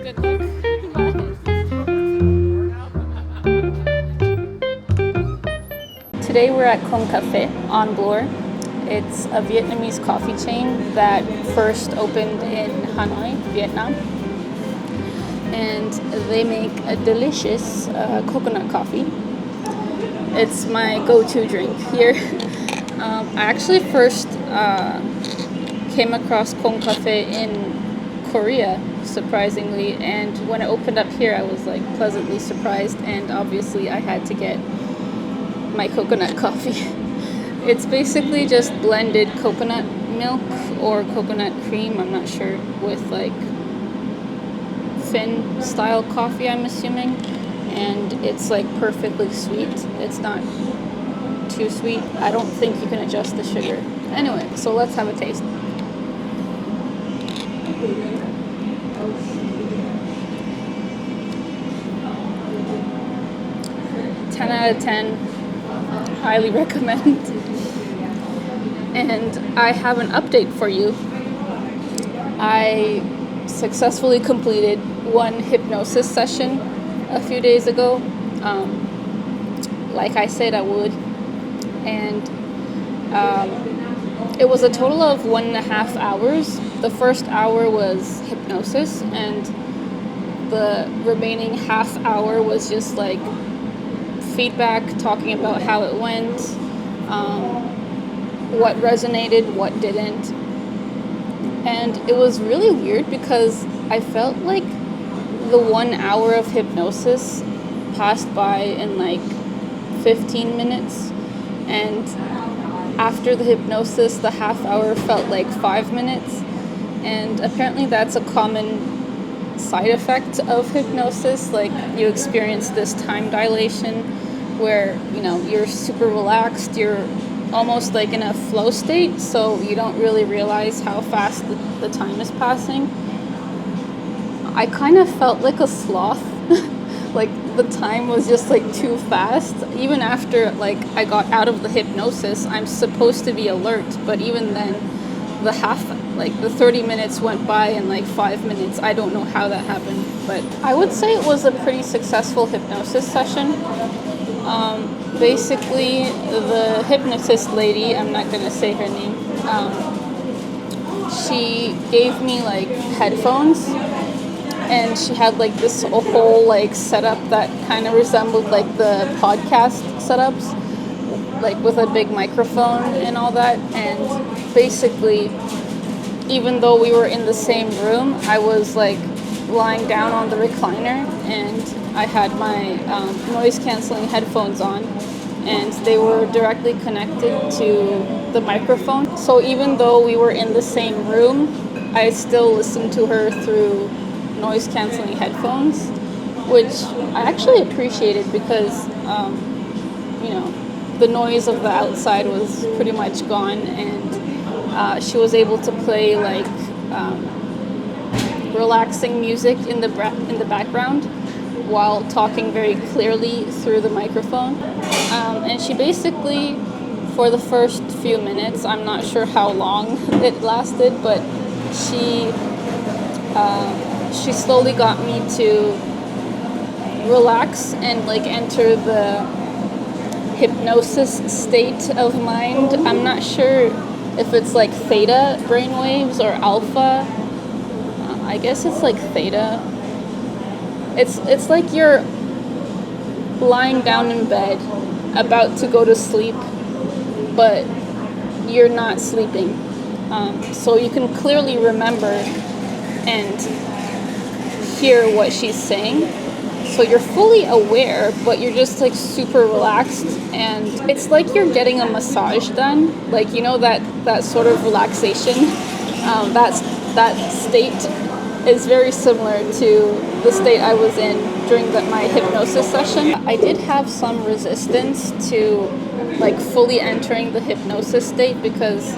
Good luck. Today we're at Cong Caphe on Bloor. It's a Vietnamese coffee chain that first opened in Hanoi, Vietnam. And they make a delicious coconut coffee. It's my go-to drink here. I actually first came across Cong Caphe in Korea, surprisingly, and when it opened up here I was like pleasantly surprised, and obviously I had to get my coconut coffee. It's basically just blended coconut milk or coconut cream, I'm not sure, with like Fin style coffee, I'm assuming, and it's like perfectly sweet. It's not too sweet. I don't think you can adjust the sugar. Anyway, so let's have a taste. 10 out of 10. Highly recommend. And I have an update for you. I successfully completed one hypnosis session a few days ago, like I said I would, and it was a total of 1.5 hours. The first hour was hypnosis, and the remaining half hour was just like feedback, talking about how it went, what resonated, what didn't. And it was really weird because I felt like the 1 hour of hypnosis passed by in like 15 minutes, and after the hypnosis the half hour felt like 5 minutes. And apparently that's a common side effect of hypnosis, like you experience this time dilation where, you know, you're super relaxed, you're almost like in a flow state, so you don't really realize how fast the time is passing. I kind of felt like a sloth. Like the time was just like too fast. Even after like I got out of the hypnosis, I'm supposed to be alert, but even then the 30 minutes went by in like 5 minutes. I don't know how that happened, but I would say it was a pretty successful hypnosis session. Basically, the hypnotist lady, I'm not gonna say her name, she gave me like headphones, and she had like this whole like setup that kind of resembled like the podcast setups, like with a big microphone and all that. And basically, even though we were in the same room, I was like lying down on the recliner, and I had my noise canceling headphones on, and they were directly connected to the microphone. So even though we were in the same room, I still listened to her through noise canceling headphones, which I actually appreciated because you know, the noise of the outside was pretty much gone, and she was able to play like relaxing music in the background while talking very clearly through the microphone. And she basically, for the first few minutes, I'm not sure how long it lasted, but she slowly got me to relax and like enter the hypnosis state of mind. I'm not sure if it's like theta brainwaves or alpha. I guess it's like theta. It's like you're lying down in bed, about to go to sleep, but you're not sleeping. So you can clearly remember and hear what she's saying. So you're fully aware, but you're just like super relaxed, and it's like you're getting a massage done. Like, you know, that sort of relaxation, that state is very similar to the state I was in during my hypnosis session. I did have some resistance to like fully entering the hypnosis state because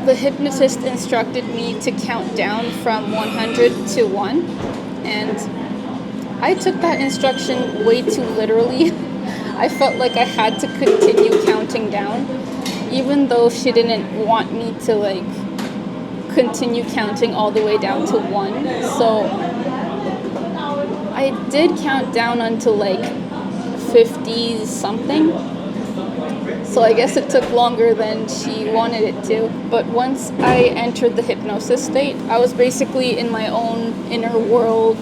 the hypnotist instructed me to count down from 100 to 1, and I took that instruction way too literally. I felt like I had to continue counting down, even though she didn't want me to like continue counting all the way down to 1. So I did count down until like 50 something. So I guess it took longer than she wanted it to. But once I entered the hypnosis state, I was basically in my own inner world,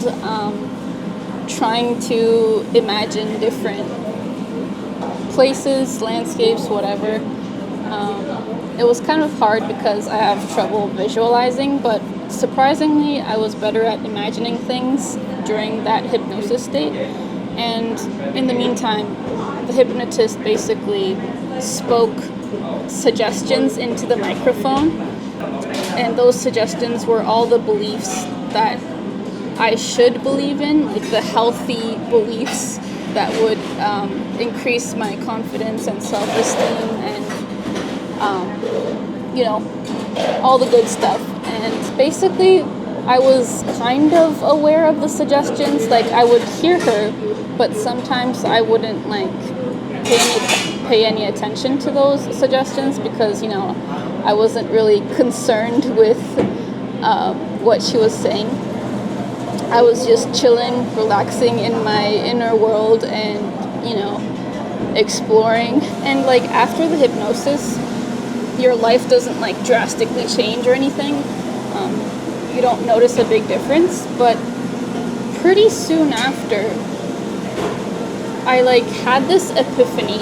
trying to imagine different places, landscapes, whatever. It was kind of hard because I have trouble visualizing, but surprisingly, I was better at imagining things during that hypnosis state. And in the meantime, the hypnotist basically spoke suggestions into the microphone, and those suggestions were all the beliefs that I should believe in, like the healthy beliefs that would increase my confidence and self-esteem and all the good stuff. And basically I was kind of aware of the suggestions. Like, I would hear her, but sometimes I wouldn't like pay any attention to those suggestions because I wasn't really concerned with what she was saying. I was just chilling, relaxing in my inner world and exploring. And like after the hypnosis, your life doesn't like drastically change or anything. You don't notice a big difference, but pretty soon after, I like had this epiphany.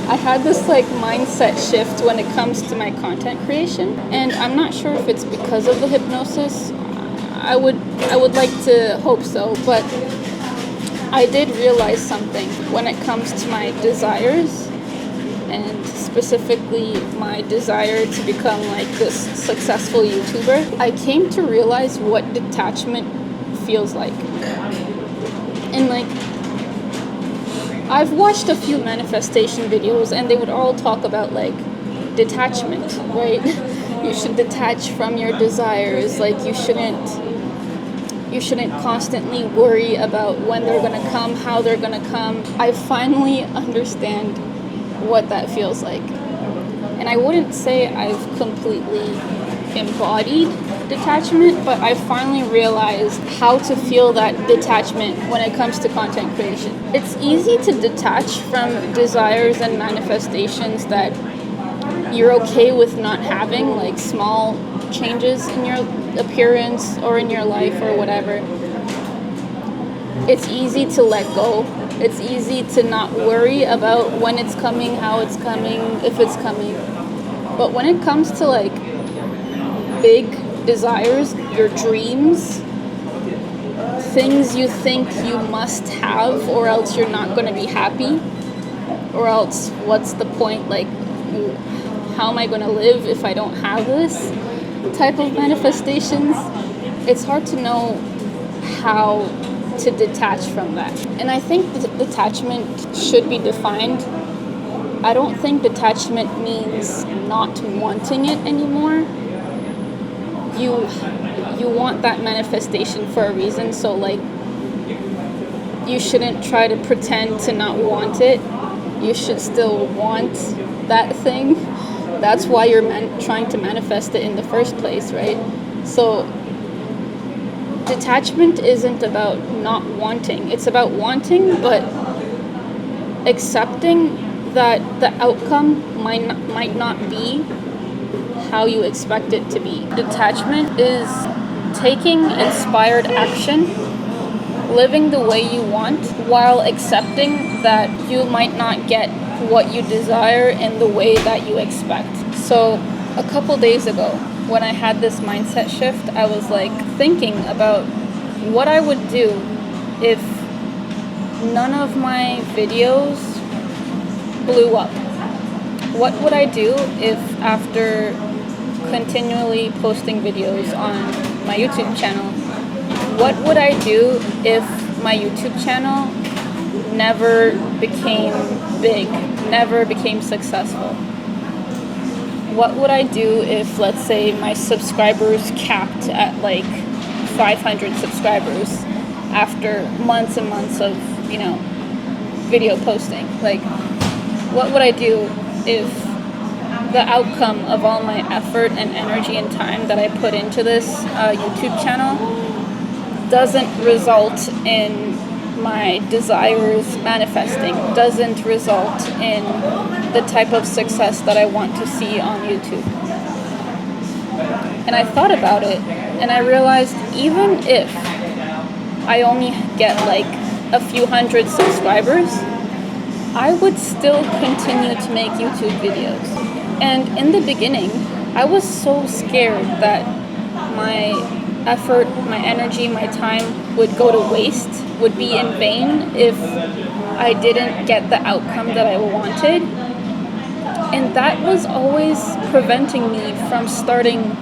I had this like mindset shift when it comes to my content creation, and I'm not sure if it's because of the hypnosis. I would like to hope so, but I did realize something when it comes to my desires, and specifically my desire to become like this successful YouTuber. I came to realize what detachment feels like. And like, I've watched a few manifestation videos and they would all talk about like detachment, right? You should detach from your desires. Like, you shouldn't constantly worry about when they're gonna come, how they're gonna come. I finally understand what that feels like. And I wouldn't say I've completely embodied detachment, but I finally realized how to feel that detachment when it comes to content creation. It's easy to detach from desires and manifestations that you're okay with not having, like small changes in your appearance or in your life or whatever. It's easy to let go. It's easy to not worry about when it's coming, how it's coming, if it's coming. But when it comes to like big desires, your dreams, things you think you must have or else you're not going to be happy, or else what's the point, like how am I going to live if I don't have this type of manifestations, it's hard to know how to detach from that. And I think detachment should be defined. I don't think detachment means not wanting it anymore. You want that manifestation for a reason, so like you shouldn't try to pretend to not want it. You should still want that thing. That's why you're trying to manifest it in the first place, right? So detachment isn't about not wanting. It's about wanting, but accepting that the outcome might not be how you expect it to be. Detachment is taking inspired action, living the way you want, while accepting that you might not get what you desire in the way that you expect. So a couple days ago, when I had this mindset shift, I was like thinking about what I would do if none of my videos blew up. What would I do if after continually posting videos on my YouTube channel, what would I do if my YouTube channel never became big, never became successful? What would I do if, let's say, my subscribers capped at like 500 subscribers after months and months of, video posting? Like, what would I do if the outcome of all my effort and energy and time that I put into this YouTube channel doesn't result in my desires manifesting, doesn't result in the type of success that I want to see on YouTube. And I thought about it, and I realized even if I only get like a few hundred subscribers, I would still continue to make YouTube videos. And in the beginning, I was so scared that my effort, my energy, my time would go to waste, would be in vain if I didn't get the outcome that I wanted. And that was always preventing me from starting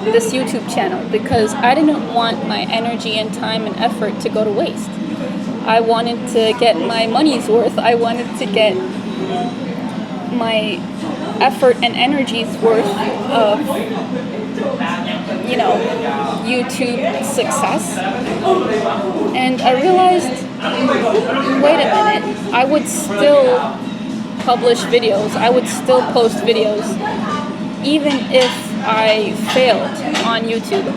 this YouTube channel, because I didn't want my energy and time and effort to go to waste. I wanted to get my money's worth. I wanted to get my effort and energy's worth of, YouTube success. And I realized, wait a minute, I would still publish videos. I would still post videos even if I failed on YouTube.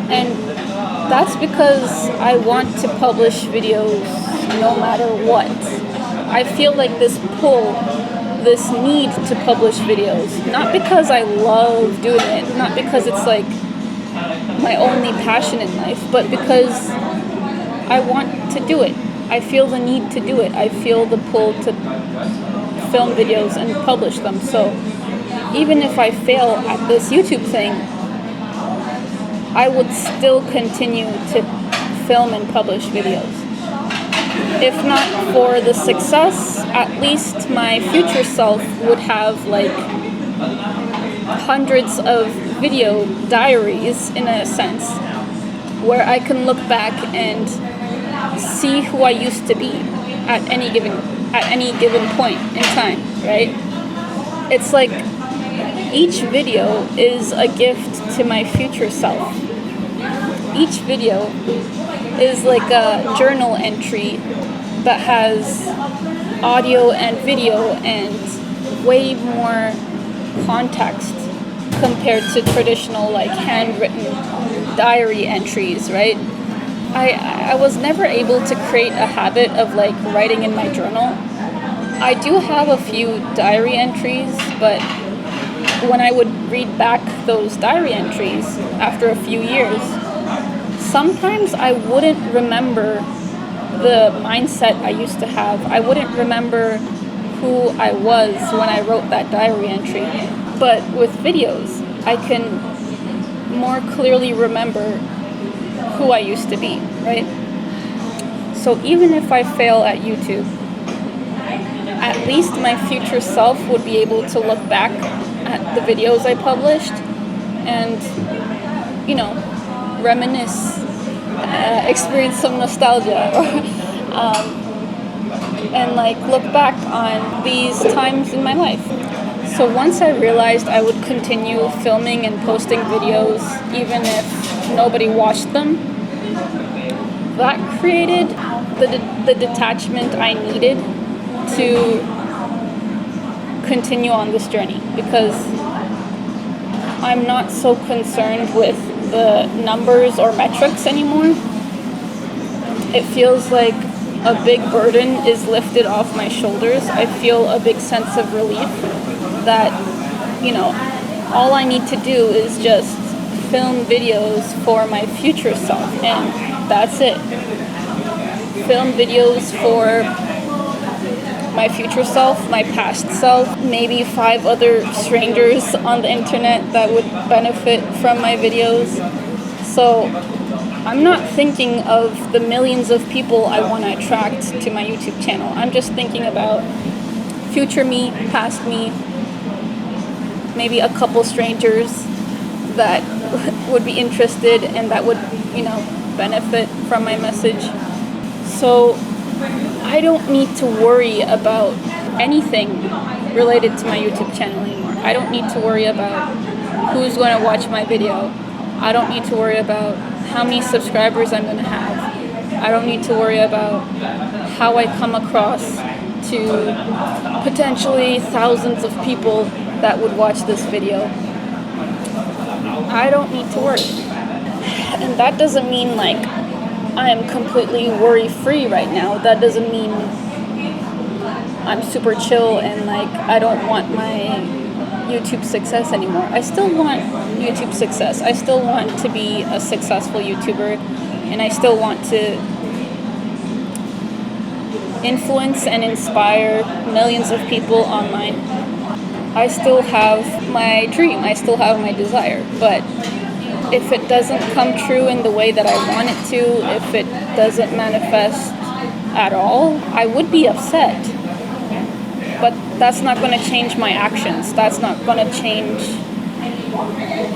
And that's because I want to publish videos no matter what. I feel like this pull, this need to publish videos, not because I love doing it, not because it's like my only passion in life, but because I want to do it. I feel the need to do it. I feel the pull to film videos and publish them. So even if I fail at this YouTube thing, I would still continue to film and publish videos. If not for the success, at least my future self would have like hundreds of video diaries, in a sense, where I can look back and see who I used to be at any given point in time, right? It's like each video is a gift to my future self. Each video is like a journal entry that has audio and video and way more context compared to traditional like handwritten diary entries, right? I was never able to create a habit of like writing in my journal. I do have a few diary entries, but when I would read back those diary entries after a few years, sometimes I wouldn't remember the mindset I used to have. I wouldn't remember who I was when I wrote that diary entry. But with videos, I can more clearly remember who I used to be, right? So even if I fail at YouTube, at least my future self would be able to look back at the videos I published and, reminisce, experience some nostalgia, and like look back on these times in my life. So once I realized I would continue filming and posting videos even if nobody watched them, that created the detachment I needed to continue on this journey, because I'm not so concerned with the numbers or metrics anymore. It feels like a big burden is lifted off my shoulders. I feel a big sense of relief that, all I need to do is just film videos for my future self, and that's it. Film videos for my future self, my past self, maybe 5 other strangers on the internet that would benefit from my videos. So I'm not thinking of the millions of people I want to attract to my YouTube channel. I'm just thinking about future me, past me, maybe a couple strangers that would be interested and that would, benefit from my message. So I don't need to worry about anything related to my YouTube channel anymore. I don't need to worry about who's going to watch my video. I don't need to worry about how many subscribers I'm going to have. I don't need to worry about how I come across to potentially thousands of people that would watch this video. I don't need to worry. And that doesn't mean like I am completely worry-free right now. That doesn't mean I'm super chill and like I don't want my YouTube success anymore. I still want YouTube success. I still want to be a successful YouTuber, and I still want to influence and inspire millions of people online. I still have my dream. I still have my desire. But if it doesn't come true in the way that I want it to, if it doesn't manifest at all, I would be upset. But that's not going to change my actions. That's not going to change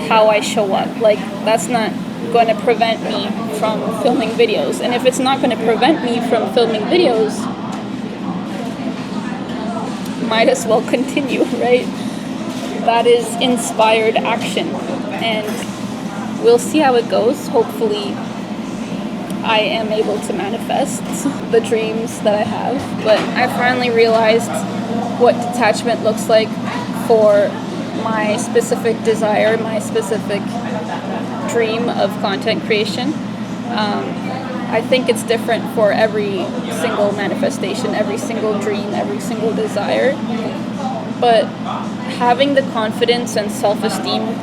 how I show up. Like, that's not going to prevent me from filming videos. And if it's not going to prevent me from filming videos, might as well continue, right? That is inspired action. And we'll see how it goes. Hopefully, I am able to manifest the dreams that I have. But I finally realized what detachment looks like for my specific desire, my specific dream of content creation. I think it's different for every single manifestation, every single dream, every single desire. But having the confidence and self-esteem,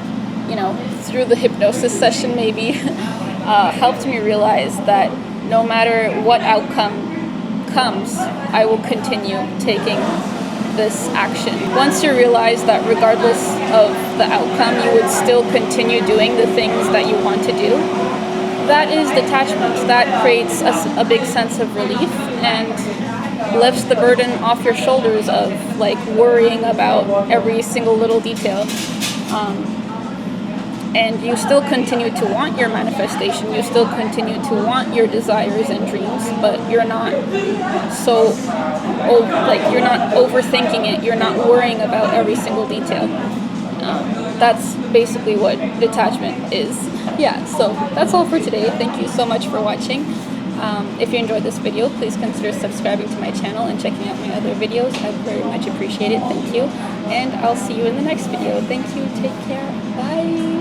through the hypnosis session maybe, helped me realize that no matter what outcome comes, I will continue taking this action. Once you realize that regardless of the outcome, you would still continue doing the things that you want to do, that is detachment. That creates a big sense of relief and lifts the burden off your shoulders of like worrying about every single little detail. And you still continue to want your manifestation, you still continue to want your desires and dreams, but you're not you're not overthinking it, you're not worrying about every single detail. That's basically what detachment is. Yeah, so that's all for today. Thank you so much for watching. If you enjoyed this video, please consider subscribing to my channel and checking out my other videos. I very much appreciate it. Thank you. And I'll see you in the next video. Thank you. Take care. Bye.